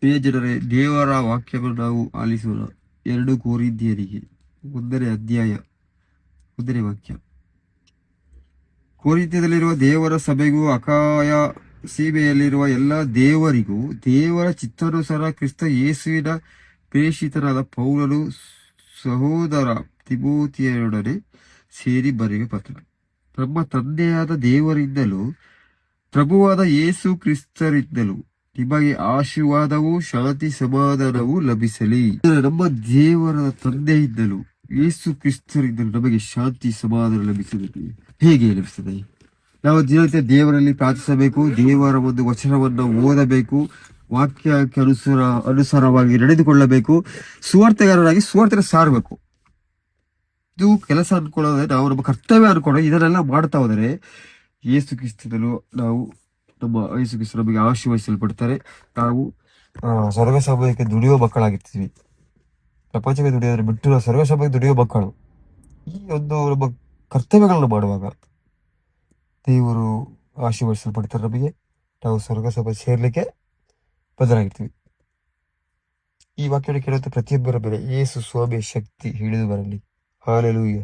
ಪ್ರಿಯ ಜನರೇ, ದೇವರ ವಾಕ್ಯವನ್ನು ನಾವು ಆಲಿಸೋಣ. 2 ಕೊರಿಂಥಿಯರಿಗೆ 1ನೇ ಅಧ್ಯಾಯ 1ನೇ ವಾಕ್ಯ. ಕೊರಿಂಥದಲ್ಲಿರುವ ದೇವರ ಸಭೆಗೂ ಅಕಾಯ ಸೀಮೆಯಲ್ಲಿರುವ ಎಲ್ಲ ದೇವರಿಗೂ ದೇವರ ಚಿತ್ತಾನುಸಾರ ಕ್ರಿಸ್ತ ಯೇಸುವಿನ ಪ್ರೇಷಿತನಾದ ಪೌಲನು ಸಹೋದರ ತಿಮೋಥಿಯನೊಡನೆ ಸೇರಿ ಬರೆಯುವ ಪತ್ರ. ನಮ್ಮ ತಂದೆಯಾದ ದೇವರಿಂದಲೂ ಪ್ರಭುವಾದ ಯೇಸು ಕ್ರಿಸ್ತರಿಂದಲೂ ನಿಮಗೆ ಆಶೀರ್ವಾದವೂ ಶಾಂತಿ ಸಮಾಧಾನವೂ ಲಭಿಸಲಿ. ನಮ್ಮ ದೇವರ ತಂದೆಯಿಂದಲೂ ಯೇಸು ಕ್ರಿಸ್ತರಿಂದಲೂ ನಮಗೆ ಶಾಂತಿ ಸಮಾಧಾನ ಲಭಿಸಬೇಕು. ಹೇಗೆ ಲಭಿಸುತ್ತದೆ? ನಾವು ದಿನನಿತ್ಯ ದೇವರಲ್ಲಿ ಪ್ರಾರ್ಥಿಸಬೇಕು, ದೇವರ ಒಂದು ವಚನವನ್ನು ಓದಬೇಕು, ವಾಕ್ಯಕ್ಕೆ ಅನುಸಾರವಾಗಿ ನಡೆದುಕೊಳ್ಳಬೇಕು, ಸುವಾರ್ತೆಗಾರರಾಗಿ ಸುವಾರ್ತೆ ಸಾರಬೇಕು. ಇದು ಕೆಲಸ ಅನ್ಕೊಳ್ಳೋದ್ರೆ ನಾವು ನಮ್ಮ ಕರ್ತವ್ಯ ಅನ್ಕೊಂಡು ಇದನ್ನೆಲ್ಲ ಮಾಡ್ತಾ ಹೋದರೆ ಯೇಸು ಕ್ರಿಸ್ತದಲ್ಲೂ ನಾವು ನಮ್ಮ ಯೇಸು ಕ್ರಿಸ್ತ ನಮಗೆ ಆಶೀರ್ವದಿಸಲ್ಪಡ್ತಾರೆ. ನಾವು ಸ್ವರ್ಗ ಸಭೆಗೆ ದುಡಿಯುವ ಮಕ್ಕಳಾಗಿರ್ತೀವಿ. ಪ್ರಪಂಚಕ್ಕೆ ದುಡಿಯೋದ್ರೆ ಬಿಟ್ಟು ನಾವು ಸ್ವರ್ಗ ಸಭೆಗೆ ದುಡಿಯುವ ಮಕ್ಕಳು. ಈ ಒಂದು ನಮ್ಮ ಕರ್ತವ್ಯಗಳನ್ನು ಮಾಡುವಾಗ ದೇವರು ಆಶೀರ್ವದಿಸಲ್ಪಡ್ತಾರೆ. ನಮಗೆ ನಾವು ಸ್ವರ್ಗ ಸಭೆ ಸೇರ್ಲಿಕ್ಕೆ ಬದಲಾಗಿರ್ತೀವಿ. ಈ ವಾಕ್ಯವನ್ನು ಕೇಳುವಂತ ಪ್ರತಿಯೊಬ್ಬರ ಮೇಲೆ ಯೇಸು ಸ್ವಾಮಿಯ ಶಕ್ತಿ ಹಿಡಿದು ಬರಲಿ. ಹಾಲೆಲೂಯ.